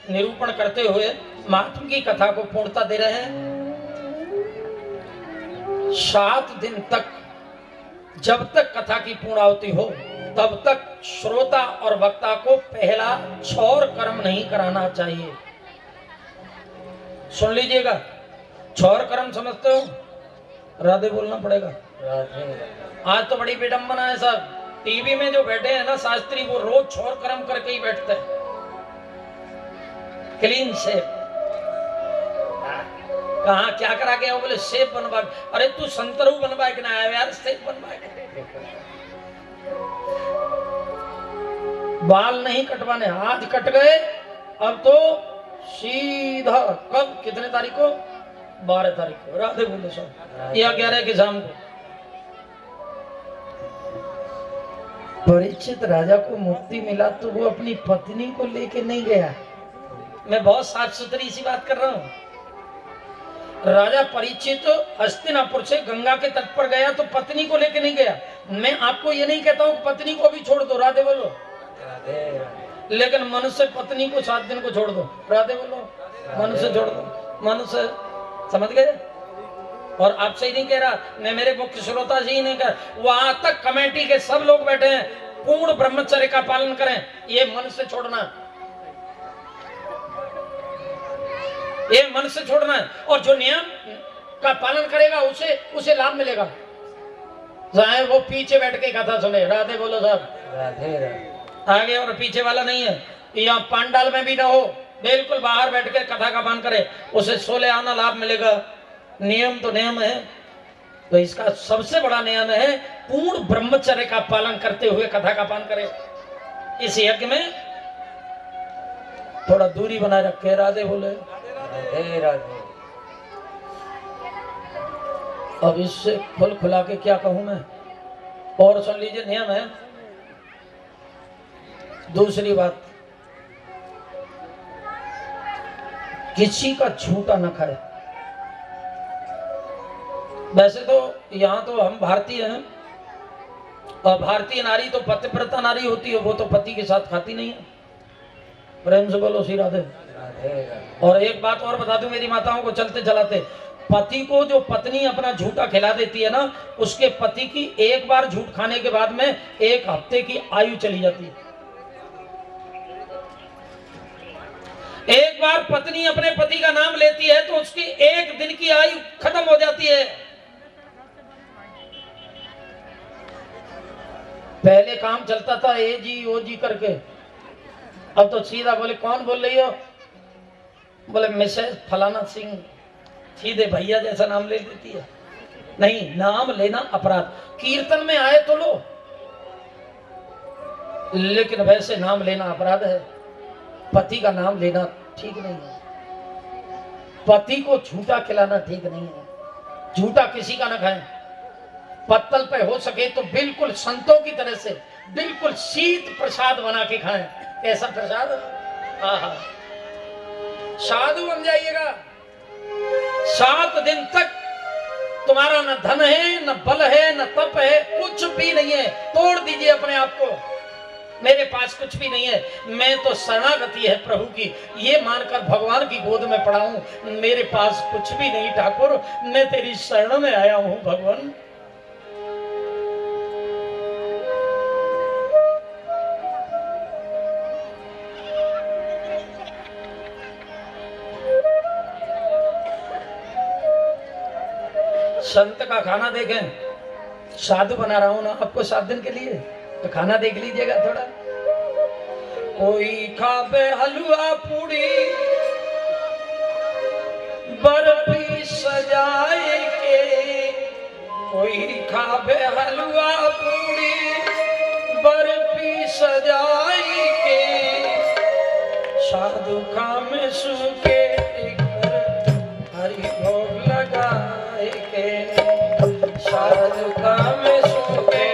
निरूपण करते हुए महात्मा की कथा को पूर्णता दे रहे हैं। 7 दिन तक, जब तक कथा की पूर्णाहुति हो तब तक श्रोता और वक्ता को पहला क्षौर कर्म नहीं कराना चाहिए। सुन लीजिएगा, क्षौर कर्म समझते हो? राधे बोलना पड़ेगा। आज तो बड़ी विडंबना है साहब, टीवी में जो बैठे हैं ना शास्त्री, वो रोज क्षौर कर्म करके ही बैठते हैं। Clean shape. कहा क्या करा गया? वो बोले शेप बनवा। अरे तू संतरू बनवा के ना आया यार, शेप बनवा के। बाल नहीं कटवाने, आज कट गए, अब तो सीधा कब, कितने तारीख को? 12 तारीख को। राधे बोले साहब, या 11 की शाम को। परीक्षित राजा को मुक्ति मिला तो वो अपनी पत्नी को लेके नहीं गया। मैं बहुत साफ सुथरी सी बात कर रहा हूं। राजा परीक्षित हस्तिनापुर से गंगा के तट पर गया तो पत्नी को लेके नहीं गया। मैं आपको ये नहीं कहता हूं पत्नी को भी छोड़ दो, राधे बोलो। लेकिन मनुष्य पत्नी को 7 दिन को छोड़ दो, राधे बोलो। मनुष्य छोड़ दो, मनुष्य, समझ गए? और आपसे ही नहीं कह रहा मैं, मेरे मुख्य श्रोता से ही नहीं कह, वहां तक कमेटी के सब लोग बैठे हैं, पूर्ण ब्रह्मचर्य का पालन करें। ये मनुष्य छोड़ना है, ये मनुष्य छोड़ना है। और जो नियम का पालन करेगा उसे लाभ मिलेगा, चाहे वो पीछे बैठ के कथा सुने। राधे बोलो साहब। राधे राधे। आगे और पीछे वाला नहीं है, यहाँ पंडाल में भी ना हो, बिल्कुल बाहर बैठ के कथा का पान करे, उसे 16 आना लाभ मिलेगा। नियम तो नियम है, तो इसका सबसे बड़ा नियम है पूर्ण ब्रह्मचर्य का पालन करते हुए कथा का पान करे। इस यज्ञ में थोड़ा दूरी बनाए रखे। राधे बोले। राधे राधे। अब इससे खुल खुला के क्या कहूं मैं, और सुन लीजिए, नियम है। दूसरी बात, किसी का झूठा न खाए। वैसे तो यहाँ तो हम भारतीय हैं, और भारतीय नारी तो पतिव्रता नारी होती है, वो तो पति के साथ खाती नहीं है। प्रेम से बोलो श्री राधे। और एक बात और बता दूं मेरी माताओं को चलते चलाते, पति को जो पत्नी अपना झूठा खिला देती है ना, उसके पति की एक बार झूठ खाने के बाद में 1 हफ्ते की आयु चली जाती है। एक बार पत्नी अपने पति का नाम लेती है तो उसकी 1 दिन की आयु खत्म हो जाती है। पहले काम चलता था ए जी ओ जी करके, अब तो सीधा बोले कौन बोल रही हो? बोले मिसेज फलाना सिंह, सीधे भैया जैसा नाम ले लेती है। नहीं, नाम लेना अपराध। कीर्तन में आए तो लो, लेकिन वैसे नाम लेना अपराध है। पति का नाम लेना ठीक नहीं है, पति को झूठा खिलाना ठीक नहीं है। झूठा किसी का ना खाएं। पत्तल पे हो सके तो बिल्कुल संतों की तरह से बिल्कुल शीत प्रसाद बना के खाएं। कैसा प्रसाद? आहा, साधु बन जाइएगा। 7 दिन तक तुम्हारा न धन है, न बल है, न तप है, कुछ भी नहीं है। तोड़ दीजिए अपने आप को, मेरे पास कुछ भी नहीं है, मैं तो शरणागति है प्रभु की, ये मानकर भगवान की गोद में पड़ा हूं। मेरे पास कुछ भी नहीं ठाकुर, मैं तेरी शरण में आया हूं भगवान। संत का खाना देखें, साधु बना रहा हूं ना आपको 7 दिन के लिए, तो खाना देख लीजिएगा थोड़ा। कोई खावे हलवा पूड़ी बर्फी सजाए के, कोई खावे हलवा पूड़ी बर्फी सजाए के, साधु खामे सूखे हरि भोग लगाए के, साधु खामे सूखे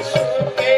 सुखे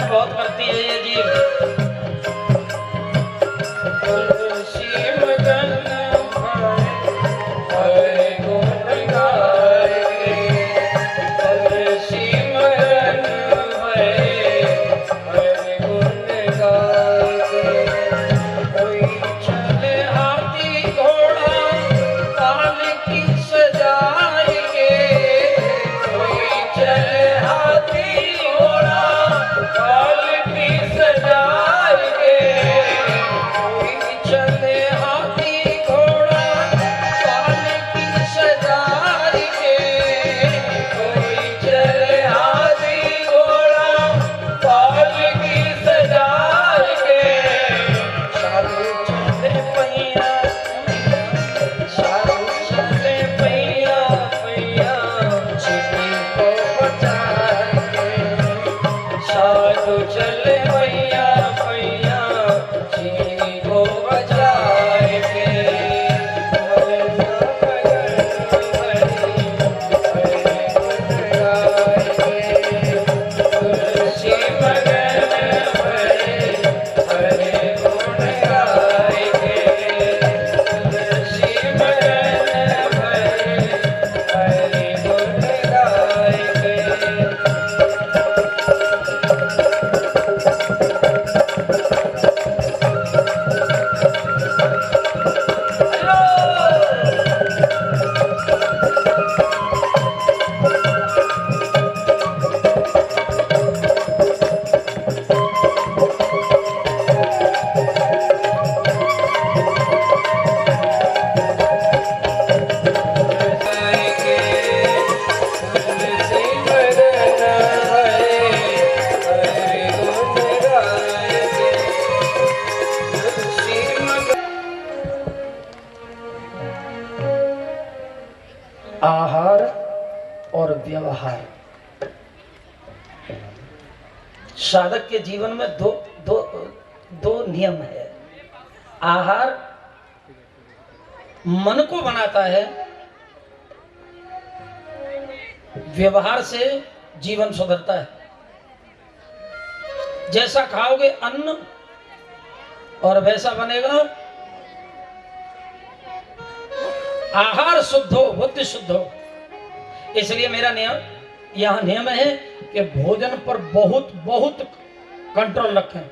बहुत करती है ये जीव। आहार और व्यवहार, साधक के जीवन में दो नियम है। आहार मन को बनाता है, व्यवहार से जीवन सुधरता है। जैसा खाओगे अन्न और वैसा बनेगा। आहार शुद्ध हो, बुद्धि शुद्ध हो। इसलिए मेरा नियम यहां नियम है कि भोजन पर बहुत बहुत कंट्रोल रखें।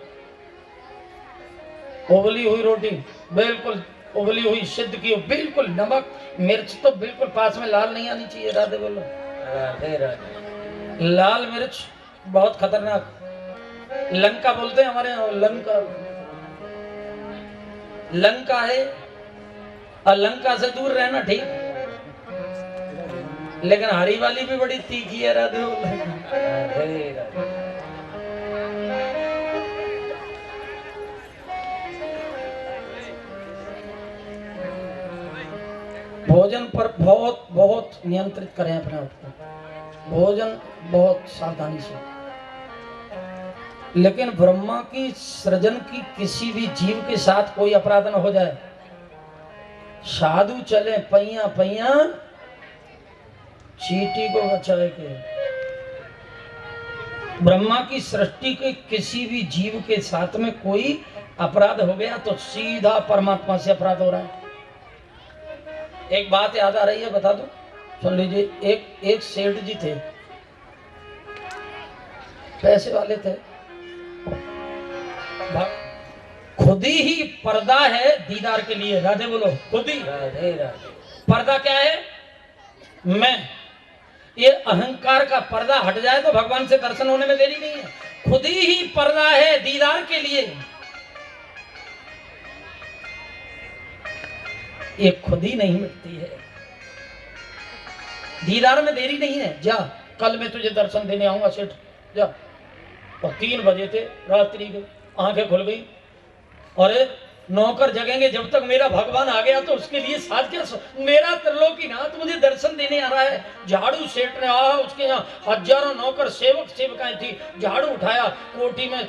उबली हुई रोटी बिल्कुल उबली हुई सिद्ध की, बिल्कुल नमक मिर्च तो बिल्कुल पास में लाल नहीं आनी चाहिए। राधे बोलो। राधे राधे। लाल मिर्च बहुत खतरनाक, लंका बोलते हैं हमारे यहाँ। लंका है और लंका से दूर रहना ठीक, लेकिन हरी वाली भी बड़ी तीखी है। राधे भोजन पर बहुत बहुत नियंत्रित करें अपने आप को। भोजन बहुत सावधानी से। लेकिन ब्रह्मा की सृजन की किसी भी जीव के साथ कोई अपराध न हो जाए। साधु चले पैया पैया चींटी को बचाए के। ब्रह्मा की सृष्टि के किसी भी जीव के साथ में कोई अपराध हो गया तो सीधा परमात्मा से अपराध हो रहा है। एक बात याद आ रही है, बता दूं, सुन लीजिए। एक सेठ जी थे, पैसे वाले थे, खुद ही पर्दा है दीदार के लिए। राधे बोलो, खुद ही पर्दा क्या है? मैं, ये अहंकार का पर्दा हट जाए तो भगवान से दर्शन होने में देरी नहीं है। खुद ही पर्दा है दीदार के लिए। ये खुद ही नहीं मिटती है। दीदार में देरी नहीं है। जा, कल मैं तुझे दर्शन देने आऊंगा सेठ, जा। और 3 बजे थे रात्रि के, आंखें खुल गई। और नौकर जगेंगे जब तक मेरा भगवान आ गया तो उसके लिए साथ क्या, मेरा त्रिलोकीनाथ मुझे दर्शन देने आ रहा है। झाड़ू सेठ ने उसके यहाँ हजारों नौकर सेवक सेवकाएं थी, झाड़ू उठाया, कोठी में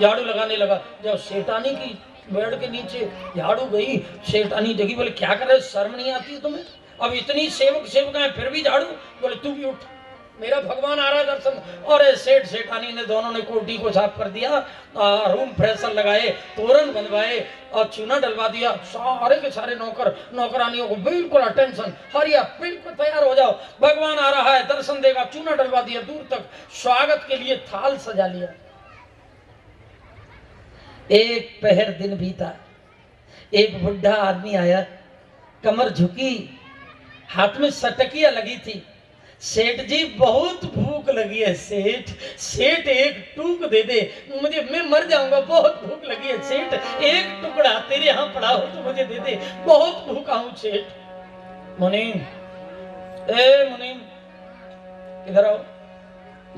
झाड़ू लगाने लगा। जब सेठानी की बेड के नीचे झाड़ू गई, सेठानी जगी, बोले क्या कर रहे, शर्म नहीं आती है तुम्हें? अब इतनी सेवक सेवकाएं फिर भी झाड़ू? बोले तू भी उठ, मेरा भगवान आ रहा है दर्शन। और सेठ सेठानी ने दोनों ने कोठी को साफ कर दिया, रूम फ्रेशर लगाए, तोरण बनवाए और चूना डलवा दिया। सारे के सारे नौकर नौकरानियों को बिल्कुल अटेंशन, हरिया बिल्कुल तैयार हो जाओ, भगवान आ रहा है दर्शन देगा। चूना डलवा दिया, दूर तक स्वागत के लिए थाल सजा लिया। एक पहर दिन बीता, एक बुढ़ा आदमी आया, कमर झुकी, हाथ में सटकिया लगी थी। सेठ जी बहुत भूख लगी है सेठ, सेठ एक टूक दे दे मुझे, मैं मर जाऊंगा, बहुत भूख लगी है सेठ, एक टुकड़ा तेरे यहाँ पड़ा हो तो मुझे दे दे, बहुत भूखा हूं सेठ। मुनीम, ए मुनीम, इधर आओ।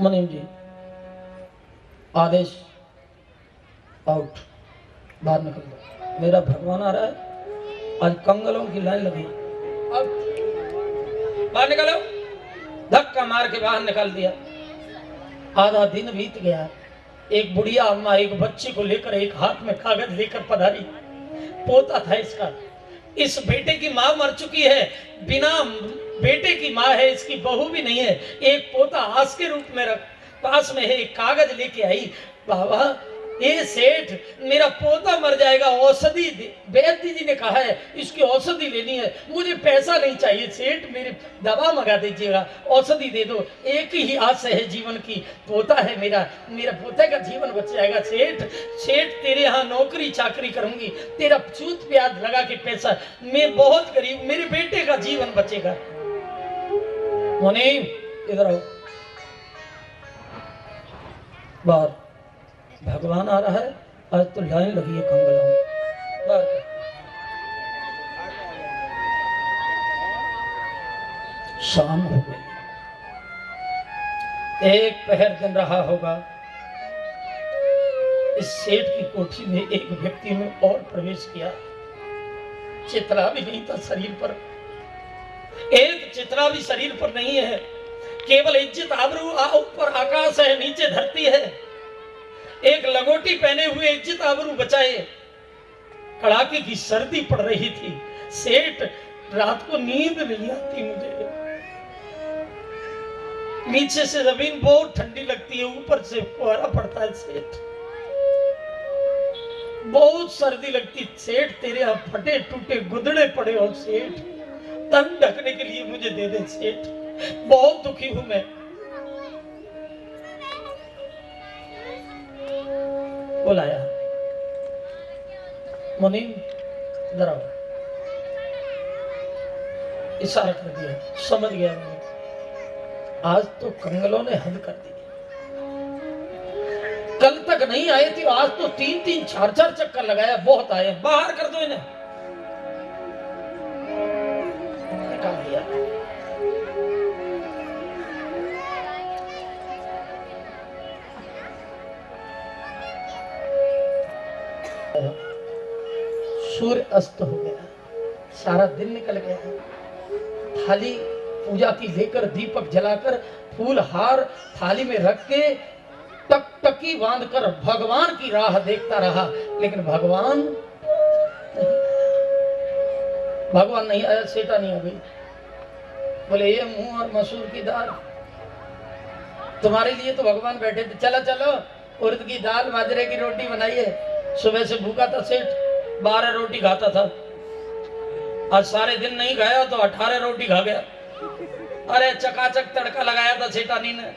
मुनीम जी, आदेश, आउट, बाहर निकल दो, मेरा भगवान आ रहा है। आज कंगलों की लाइन लगी, अब बाहर निकलो। धक्का मार के बाहर निकाल दिया। आधा दिन बीत गया। एक बुढ़िया अम्मा एक बच्चे को लेकर एक हाथ में कागज लेकर पधारी। पोता था इसका, इस बेटे की माँ मर चुकी है, बिना बेटे की माँ है, इसकी बहू भी नहीं है, एक पोता आस के रूप में रख, पास में है, एक कागज लेके आई। बाबा ये सेठ मेरा पोता मर जाएगा, औषधि वैद्य जी ने कहा है इसकी औषधि लेनी है, मुझे पैसा नहीं चाहिए सेठ, मेरी दवा मंगा दीजिएगा, औषधि दे दो, एक ही आस है जीवन की, पोता है मेरा, मेरा पोते का जीवन बच जाएगा सेठ। सेठ तेरे यहाँ नौकरी चाकरी करूंगी, तेरा सूद प्याज लगा के पैसा, मैं बहुत गरीब, मेरे बेटे का जीवन बचेगा। मुनीम इधर आओ, बाहर, भगवान आ रहा है, आज तो लाइन लगी है कंगलों। शाम हो गई, एक पहर दिन रहा होगा। इस सेठ की कोठी में एक व्यक्ति ने और प्रवेश किया। चित्रा भी नहीं था शरीर पर, एक चित्रा भी शरीर पर नहीं है, केवल इज्जत आबरू, ऊपर आकाश है, नीचे धरती है। एक लंगोटी पहने हुए इज्जत आबरू बचाए। कड़ाके की सर्दी पड़ रही थी। सेठ रात को नींद नहीं आती मुझे, नीचे से जमीन बहुत ठंडी लगती है, ऊपर से कोहरा पड़ता है सेठ, बहुत सर्दी लगती। सेठ तेरे यहाँ फटे टूटे गुदड़े पड़े हो सेठ, तन ढकने के लिए मुझे दे दे सेठ, बहुत दुखी हूं मैं। बुलाया, मुनीम इधर आओ, इशारा कर दिया, समझ गया मैं, आज तो कंगलों ने हद कर दी। कल तक नहीं आए थे, आज तो 3-3 4-4 चक्कर लगाया, बहुत आए, बाहर कर दो इन्हें। निकाल दिया। सूर्य अस्त हो गया, सारा दिन निकल गया। थाली पूजा की लेकर, दीपक जलाकर, फूल हार थाली में रख के टक टकटकी बांधकर भगवान की राह देखता रहा, लेकिन भगवान नहीं आया, सेटा नहीं आ गई। बोले ये मुंह और मसूर की दाल, तुम्हारे लिए तो भगवान बैठे थे, चलो चलो उड़द की दाल बाजरे की रोटी बनाइए। सुबह से भूखा था सेठ, 12 रोटी खाता था, आज सारे दिन नहीं खाया तो 18 रोटी खा गया। अरे चकाचक तड़का लगाया था सेठानी ने,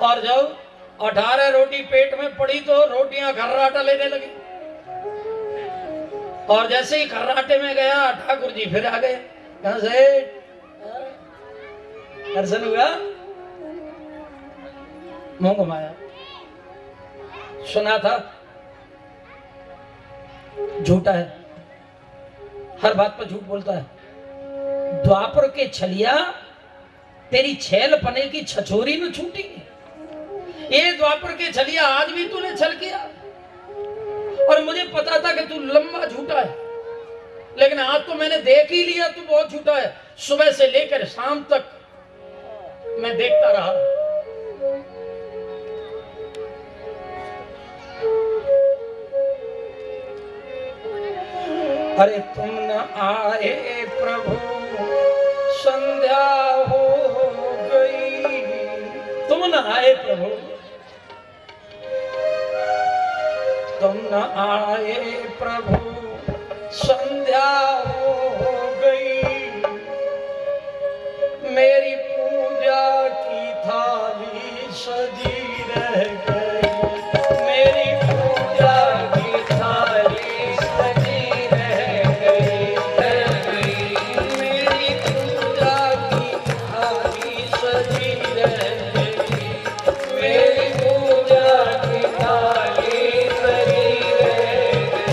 और जब 18 रोटी पेट में पड़ी तो रोटियां खर्राटा लेने लगी, और जैसे ही खर्राटे में गया ठाकुर जी फिर आ गए। कहां से दर्शन हुआ, मुंह घुमाया, सुना था झूठा है, हर बात पर झूठ बोलता है। द्वापर के छलिया तेरी छैल पने की छछोरी न छूटी। ये द्वापर के छलिया आज भी तूने छल किया, और मुझे पता था कि तू लंबा झूठा है, लेकिन आज तो मैंने देख ही लिया तू बहुत झूठा है। सुबह से लेकर शाम तक मैं देखता रहा। अरे तुम न आए प्रभु संध्या हो गई, तुम न आए प्रभु, तुम न आए प्रभु संध्या हो गई, मेरी पूजा की थाली सजी रह गई, मेरी पूजा की थाली सजी रह गई, मेरी पूजा की थाली सजी रह गई, मेरी पूजा की थाली सजी रह गई।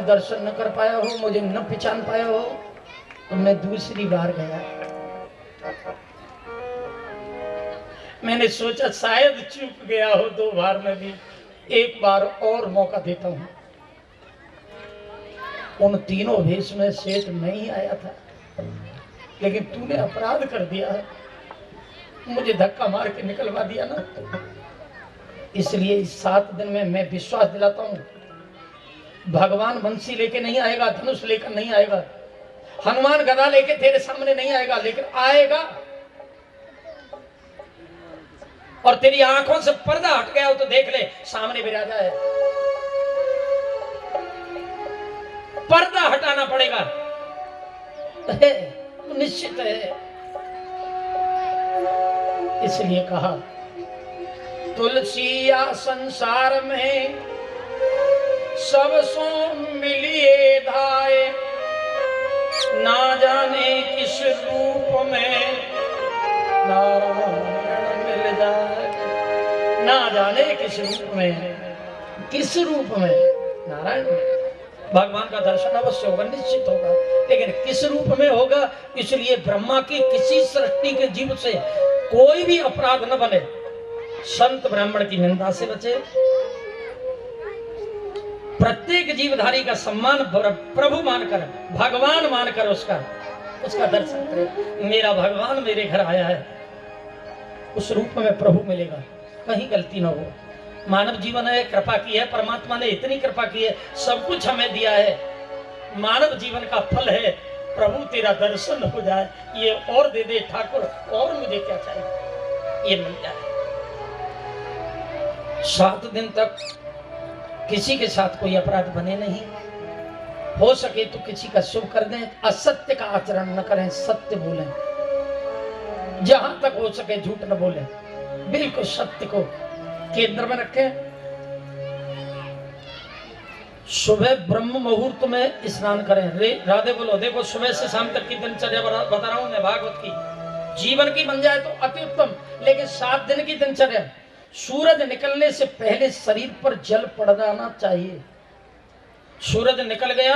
में दर्शन न कर पाया हो, मुझे न पहचान पाया हो, तो मैं दूसरी बार गया। मैंने सोचा शायद चूक गया हो, 2 बार में भी एक बार और मौका देता हूं। उन तीनों भेष में सेठ नहीं आया था, लेकिन तूने अपराध कर दिया है, मुझे धक्का मार के निकलवा दिया ना। इसलिए इस 7 दिन में मैं विश्वास दिलाता हूं, भगवान बंसी लेके नहीं आएगा, धनुष लेकर नहीं आएगा, हनुमान गदा लेके तेरे सामने नहीं आएगा, लेकिन आएगा और तेरी आंखों से पर्दा हट गया हो तो देख ले, सामने विराजा है। पर्दा हटाना पड़ेगा, निश्चित है। इसलिए कहा तुलसिया संसार में सब सो मिलिए धाए, ना जाने किस रूप में नारायण मिल जाए। ना जाने किस रूप में, किस रूप में नारायण, भगवान का दर्शन अवश्य होगा, निश्चित होगा, लेकिन किस रूप में होगा। इसलिए ब्रह्मा की किसी सृष्टि के जीव से कोई भी अपराध न बने, संत ब्राह्मण की निंदा से बचे, प्रत्येक जीवधारी का सम्मान प्रभु मानकर, भगवान मानकर उसका दर्शन करे। मेरा भगवान मेरे घर आया है, उस रूप में प्रभु मिलेगा, कहीं गलती ना हो। मानव जीवन है, कृपा की है, परमात्मा ने इतनी कृपा की है, सब कुछ हमें दिया है। मानव जीवन का फल है प्रभु तेरा दर्शन हो जाए, ये और दे दे ठाकुर, और मुझे क्या चाहिए, ये मिल जाए। 7 दिन तक किसी के साथ कोई अपराध बने नहीं, हो सके तो किसी का शुभ कर दें, असत्य का आचरण न करें, सत्य बोलें, जहां तक हो सके झूठ न बोलें, बिल्कुल सत्य को केंद्र में रखें। सुबह ब्रह्म मुहूर्त में स्नान करें। राधे बोलो। देखो सुबह से शाम तक की दिनचर्या बता रहा हूं मैं, भागवत की। जीवन की बन जाए तो अति उत्तम, लेकिन 7 दिन की दिनचर्या। सूरज निकलने से पहले शरीर पर जल पड़ जाना चाहिए। सूरज निकल गया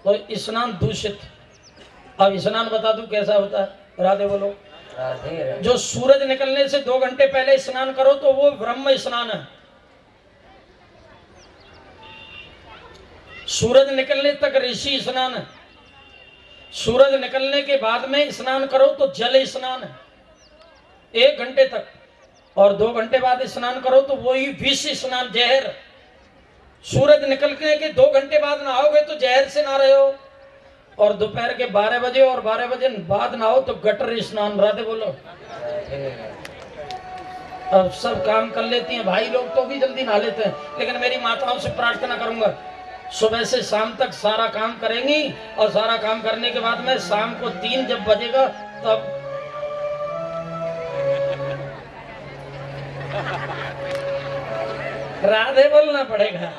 तो स्नान दूषित। अब स्नान बता दूं कैसा होता है, राधे बोलो। जो सूरज निकलने से 2 घंटे पहले स्नान करो तो वो ब्रह्म स्नान है। सूरज निकलने तक ऋषि स्नान है। सूरज निकलने के बाद में स्नान करो तो जल स्नान है 1 घंटे तक, और 2 घंटे बाद स्नान करो तो वही विष स्नान, जहर। सूरज निकलने के 2 घंटे बाद नहाओगे तो जहर से नहा रहे हो, और दोपहर के 12 बजे और 12 बजे बाद नहाओ तो गटर स्नान। राधे बोलो। अब सब काम कर लेती हैं भाई लोग तो भी जल्दी नहा लेते हैं, लेकिन मेरी माताओं से प्रार्थना करूंगा सुबह से शाम तक सारा काम करेंगी, और सारा काम करने के बाद में शाम को 3 जब बजेगा तब राधे बोलना पड़ेगा।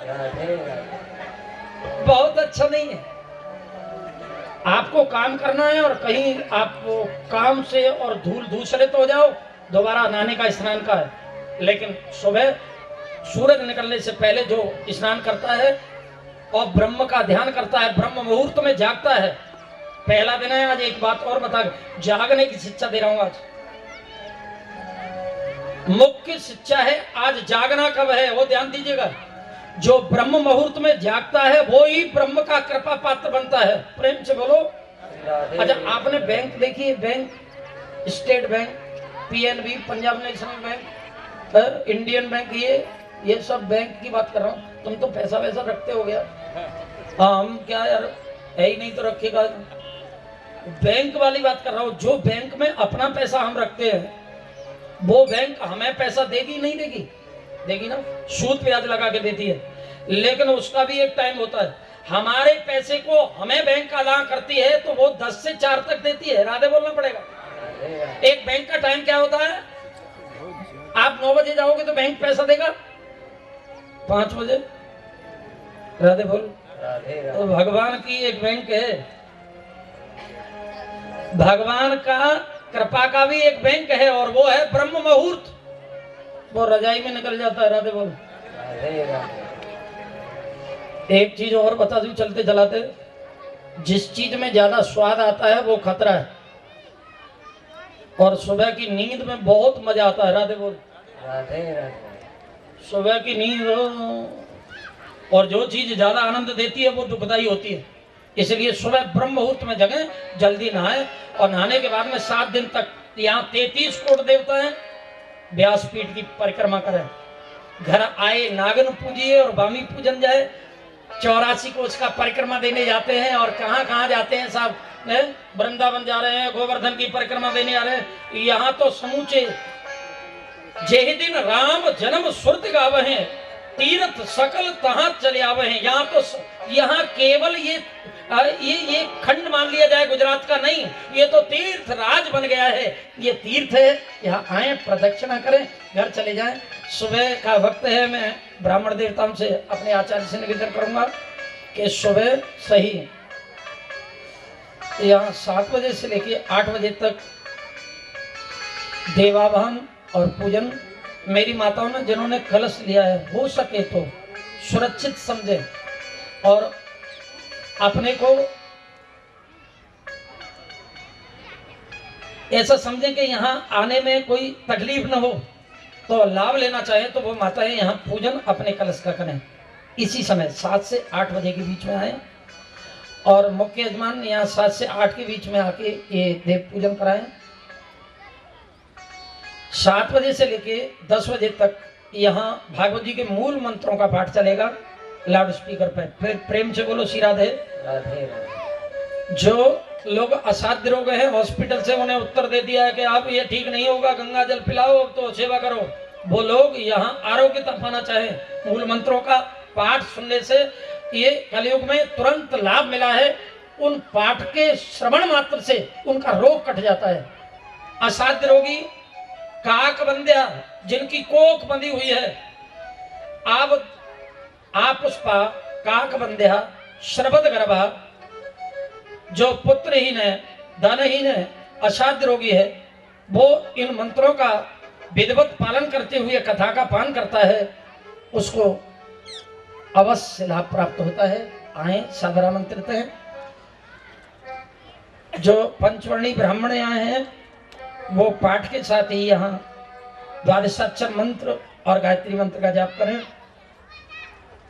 बहुत अच्छा नहीं है। आपको काम करना है और कहीं आपको काम से और धूल दूसरे तो हो जाओ, दोबारा नहाने का स्नान का है, लेकिन सुबह सूरज निकलने से पहले जो स्नान करता है और ब्रह्म का ध्यान करता है, ब्रह्म मुहूर्त में जागता है। पहला दिन है आज। एक बात और बता, जागने की शिक्षा दे रहा हूं आज। मुख्य शिक्षा है आज, जागना कब है वो ध्यान दीजिएगा। जो ब्रह्म मुहूर्त में जागता है वो ही ब्रह्म का कृपा पात्र बनता है। प्रेम से बोलो। अच्छा, आपने बैंक देखी है? Bank, state bank, PNB, Punjab national bank, Indian bank, ये सब बैंक की बात कर रहा हूँ। तुम तो पैसा वैसा रखते हो गया। हाँ, हम क्या यार, है ही नहीं तो रखेगा। बैंक वाली बात कर रहा हूँ। जो बैंक में अपना पैसा हम रखते हैं वो बैंक हमें पैसा देगी नहीं देगी? देगी ना, सूद ब्याज लगा के देती है, लेकिन उसका भी एक टाइम होता है। हमारे पैसे को हमें बैंक अदा करती है तो वो 10 से 4 तक देती है। राधे बोलना पड़ेगा। एक बैंक का टाइम क्या होता है? आप 9 बजे जाओगे तो बैंक पैसा देगा 5 बजे। राधे बोल। तो भगवान की एक बैंक है, भगवान का कृपा का भी एक बैंक है, और वो है ब्रह्म मुहूर्त। वो रजाई में निकल जाता है। राधे बोल। एक चीज और बता दूं चलते चलाते, जिस चीज में ज्यादा स्वाद आता है वो खतरा है, और सुबह की नींद में बहुत मजा आता है। राधे बोल। राधे राधे। सुबह की नींद, और जो चीज ज्यादा आनंद देती है वो दुखदाई होती है। इसलिए सुबह ब्रह्म मुहूर्त में जगें, जल्दी नहाए, और नहाने के बाद में 7 दिन तक यहाँ 33 कोट देवता है, व्यासपीठ की परिक्रमा करें। घर आए नागन पूजिए और वामी पूजन जाए। 84 कोष का परिक्रमा देने जाते हैं, और कहाँ कहाँ जाते हैं साहब, वृंदावन जा रहे हैं, गोवर्धन की परिक्रमा देने जा रहे हैं। यहाँ तो समूचे जेहि दिन राम जन्म सुरत गावे हैं, तीर्थ सकल तहां चले आवे हैं। यहाँ तो यहाँ केवल ये खंड मान लिया जाए गुजरात का नहीं, ये तो तीर्थ राज बन गया है। ये तीर्थ है, यहाँ आए, प्रदक्षिणा करें, घर चले जाएं। सुबह का वक्त है, मैं ब्राह्मण देवताओं से, अपने आचार्य से निवेदन करूंगा कि सुबह सही यहाँ 7 बजे से लेके 8 बजे तक देवाभान और पूजन। मेरी माताओं ने जिन्होंने कलश लिया है, हो सके तो सुरक्षित समझे और अपने को ऐसा समझे कि यहाँ आने में कोई तकलीफ न हो, तो लाभ लेना चाहे तो वो माताएं यहाँ पूजन अपने कलश का करें। इसी समय 7 से 8 बजे के बीच में आए, और मुख्य यजमान यहाँ 7 से 8 के बीच में आके ये देव पूजन कराएं। 7 बजे से लेके 10 बजे तक यहाँ भागवत जी के मूल मंत्रों का पाठ चलेगा लाउड स्पीकर पर। फिर प्रेम से बोलो श्री राधे राधे राधे। जो लोग असाध्य रोग हैं, हॉस्पिटल से उन्हें उत्तर दे दिया है कि आप ये ठीक नहीं होगा, गंगा जल पिलाओ तो सेवा करो, वो लोग यहाँ आरोग्य तक पाना चाहे, मूल मंत्रों का पाठ सुनने से ये कलयुग में तुरंत लाभ मिला है। उन पाठ के श्रवण मात्र से उनका रोग कट जाता है। असाध्य रोगी, काक बंध्या, जिनकी कोख बंधी हुई है, आप पुष्पा, काक बंध्या, श्रबद गर्भा, जो पुत्रहीन है, धनहीन है, असाध्य रोगी है, वो इन मंत्रों का विधिवत पालन करते हुए कथा का पान करता है, उसको अवश्य लाभ प्राप्त होता है। आए, सादर आमंत्रित हैं। जो पंचवर्णी ब्राह्मण आए हैं वो पाठ के साथ ही यहाँ द्वादशाक्षर मंत्र और गायत्री मंत्र का जाप करें।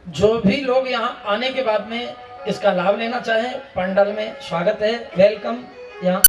जो भी लोग यहाँ आने के बाद में इसका लाभ लेना चाहें, पंडाल में स्वागत है, वेलकम। यहाँ